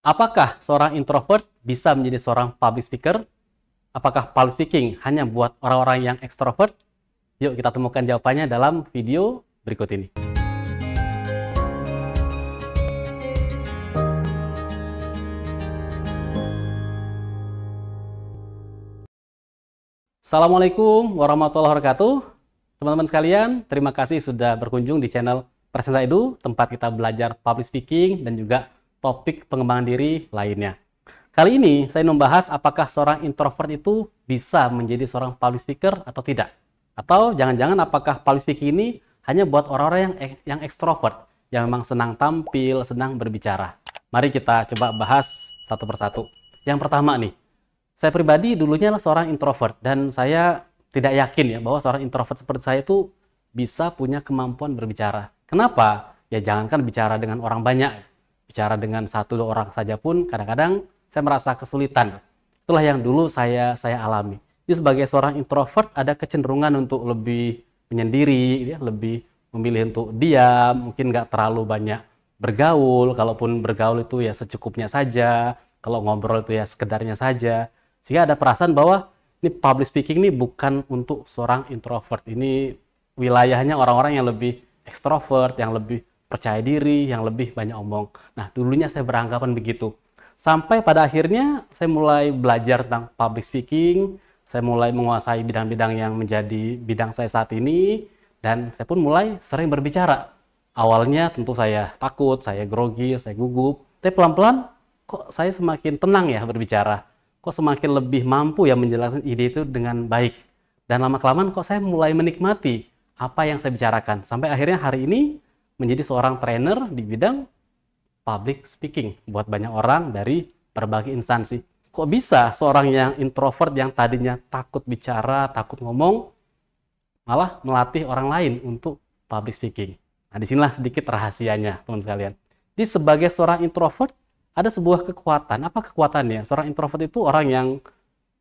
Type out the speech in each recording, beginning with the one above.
Apakah seorang introvert bisa menjadi seorang public speaker? Apakah public speaking hanya buat orang-orang yang ekstrovert? Yuk kita temukan jawabannya dalam video berikut ini. Assalamualaikum warahmatullahi wabarakatuh. Teman-teman sekalian, terima kasih sudah berkunjung di channel Presenta Edu, tempat kita belajar public speaking dan juga topik pengembangan diri lainnya. Kali ini saya membahas apakah seorang introvert itu bisa menjadi seorang public speaker atau tidak. Atau jangan-jangan apakah public speaking ini hanya buat orang-orang yang ekstrovert, yang memang senang tampil, senang berbicara. Mari kita coba bahas satu persatu. Yang pertama nih, saya pribadi dulunya adalah seorang introvert dan saya tidak yakin ya bahwa seorang introvert seperti saya itu bisa punya kemampuan berbicara. Kenapa? Ya jangankan bicara dengan orang banyak, bicara dengan 1-2 orang saja pun kadang-kadang saya merasa kesulitan. Itulah yang dulu saya alami. Jadi sebagai seorang introvert ada kecenderungan untuk lebih menyendiri, ya, lebih memilih untuk diam, mungkin nggak terlalu banyak bergaul. Kalaupun bergaul itu ya secukupnya saja, kalau ngobrol itu ya sekedarnya saja. Sehingga ada perasaan bahwa ini public speaking ini bukan untuk seorang introvert. Ini wilayahnya orang-orang yang lebih ekstrovert, yang lebih percaya diri, yang lebih banyak omong. Nah, dulunya saya beranggapan begitu. Sampai pada akhirnya saya mulai belajar tentang public speaking, saya mulai menguasai bidang-bidang yang menjadi bidang saya saat ini, dan saya pun mulai sering berbicara. Awalnya tentu saya takut, saya grogi, saya gugup, tapi pelan-pelan kok saya semakin tenang ya berbicara. Kok semakin lebih mampu ya menjelaskan ide itu dengan baik. Dan lama-kelamaan kok saya mulai menikmati apa yang saya bicarakan. Sampai akhirnya hari ini menjadi seorang trainer di bidang public speaking buat banyak orang dari berbagai instansi. Kok bisa seorang yang introvert yang tadinya takut bicara, takut ngomong, malah melatih orang lain untuk public speaking. Nah, disinilah sedikit rahasianya, teman sekalian. Jadi sebagai seorang introvert, ada sebuah kekuatan. Apa kekuatannya? Seorang introvert itu orang yang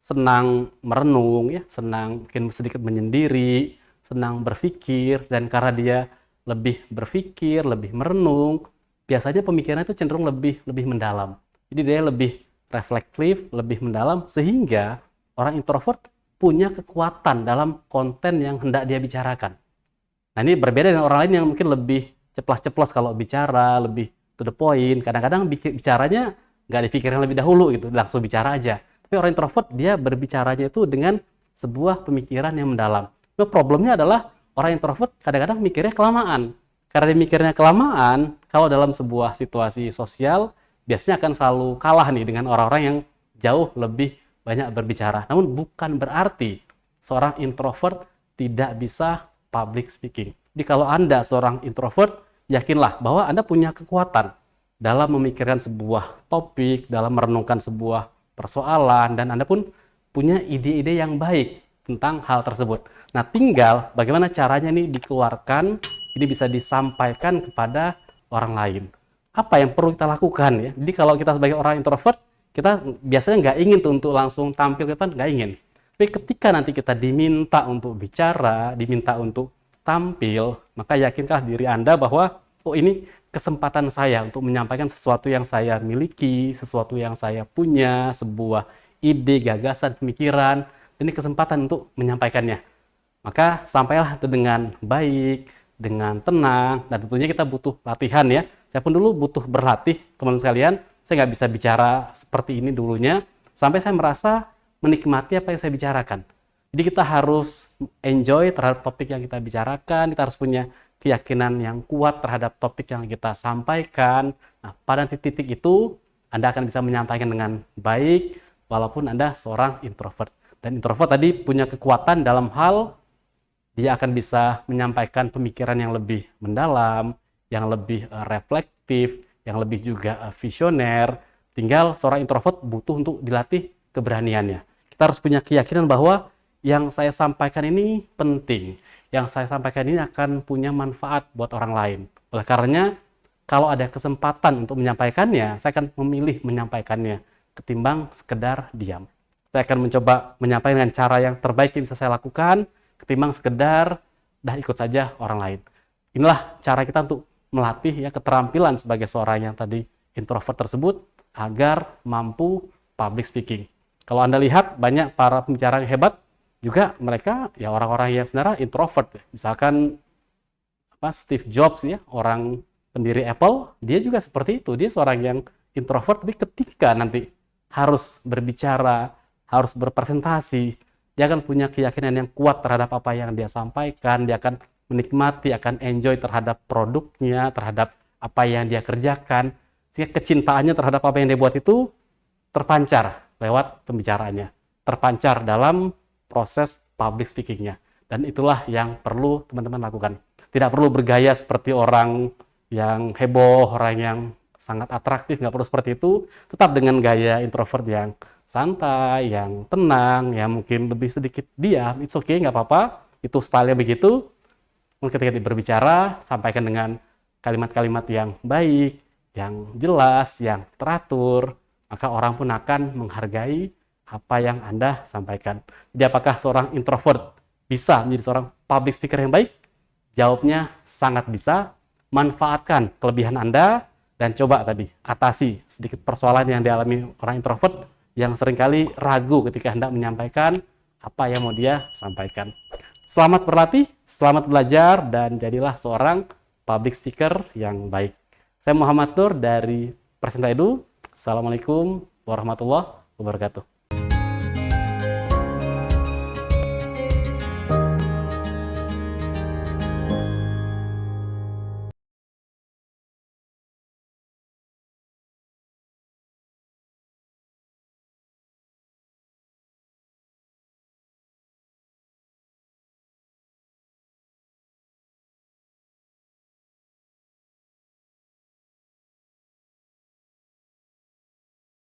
senang merenung, ya, senang mungkin sedikit menyendiri, senang berpikir, dan karena dia lebih berpikir, lebih merenung, biasanya pemikirannya itu cenderung lebih mendalam. Jadi dia lebih reflektif, lebih mendalam, sehingga orang introvert punya kekuatan dalam konten yang hendak dia bicarakan. Nah, ini berbeda dengan orang lain yang mungkin lebih ceplas-ceplos kalau bicara, lebih to the point. Kadang-kadang bicaranya nggak dipikirin lebih dahulu gitu, langsung bicara aja. Tapi orang introvert dia berbicaranya itu dengan sebuah pemikiran yang mendalam. Nah, problemnya adalah orang introvert kadang-kadang mikirnya kelamaan. Karena dia mikirnya kelamaan, kalau dalam sebuah situasi sosial, biasanya akan selalu kalah nih dengan orang-orang yang jauh lebih banyak berbicara. Namun bukan berarti seorang introvert tidak bisa public speaking. Jadi kalau Anda seorang introvert, yakinlah bahwa Anda punya kekuatan dalam memikirkan sebuah topik, dalam merenungkan sebuah persoalan, dan Anda pun punya ide-ide yang baik tentang hal tersebut. Nah, tinggal bagaimana caranya nih dikeluarkan, ini bisa disampaikan kepada orang lain. Apa yang perlu kita lakukan ya? Jadi kalau kita sebagai orang introvert, kita biasanya nggak ingin tuh untuk langsung tampil ke depan, nggak ingin. Tapi ketika nanti kita diminta untuk bicara, diminta untuk tampil, maka yakinkah diri Anda bahwa, oh ini kesempatan saya untuk menyampaikan sesuatu yang saya miliki, sesuatu yang saya punya, sebuah ide, gagasan, pemikiran, ini kesempatan untuk menyampaikannya. Maka sampailah itu dengan baik, dengan tenang, dan tentunya kita butuh latihan ya. Saya pun dulu butuh berlatih, teman-teman sekalian. Saya nggak bisa bicara seperti ini dulunya, sampai saya merasa menikmati apa yang saya bicarakan. Jadi kita harus enjoy terhadap topik yang kita bicarakan, kita harus punya keyakinan yang kuat terhadap topik yang kita sampaikan. Nah, pada titik-titik itu, Anda akan bisa menyampaikan dengan baik, walaupun Anda seorang introvert. Dan introvert tadi punya kekuatan dalam hal dia akan bisa menyampaikan pemikiran yang lebih mendalam, yang lebih reflektif, yang lebih juga visioner. Tinggal seorang introvert butuh untuk dilatih keberaniannya. Kita harus punya keyakinan bahwa yang saya sampaikan ini penting. Yang saya sampaikan ini akan punya manfaat buat orang lain. Oleh karenanya, kalau ada kesempatan untuk menyampaikannya, saya akan memilih menyampaikannya ketimbang sekedar diam. Saya akan mencoba menyampaikan dengan cara yang terbaik yang bisa saya lakukan, ketimbang sekedar dah ikut saja orang lain. Inilah cara kita untuk melatih ya keterampilan sebagai seorang yang tadi introvert tersebut agar mampu public speaking. Kalau Anda lihat banyak para pembicara yang hebat juga mereka ya orang-orang yang sebenarnya introvert. Misalkan Steve Jobs ya, orang pendiri Apple, dia juga seperti itu. Dia seorang yang introvert, tapi ketika nanti harus berbicara, harus berpresentasi, dia akan punya keyakinan yang kuat terhadap apa yang dia sampaikan, dia akan menikmati, akan enjoy terhadap produknya, terhadap apa yang dia kerjakan, sehingga kecintaannya terhadap apa yang dia buat itu terpancar lewat pembicaraannya, terpancar dalam proses public speakingnya. Dan itulah yang perlu teman-teman lakukan. Tidak perlu bergaya seperti orang yang heboh, orang yang sangat atraktif, nggak perlu seperti itu. Tetap dengan gaya introvert yang santai, yang tenang, yang mungkin lebih sedikit diam, it's okay, nggak apa-apa. Itu stylenya begitu. Ketika berbicara, sampaikan dengan kalimat-kalimat yang baik, yang jelas, yang teratur, maka orang pun akan menghargai apa yang Anda sampaikan. Jadi apakah seorang introvert bisa menjadi seorang public speaker yang baik? Jawabnya sangat bisa. Manfaatkan kelebihan Anda dan coba tadi atasi sedikit persoalan yang dialami orang introvert yang seringkali ragu ketika hendak menyampaikan apa yang mau dia sampaikan. Selamat berlatih, selamat belajar, dan jadilah seorang public speaker yang baik. Saya Muhammad Nur dari Presenta Edu. Assalamualaikum warahmatullahi wabarakatuh.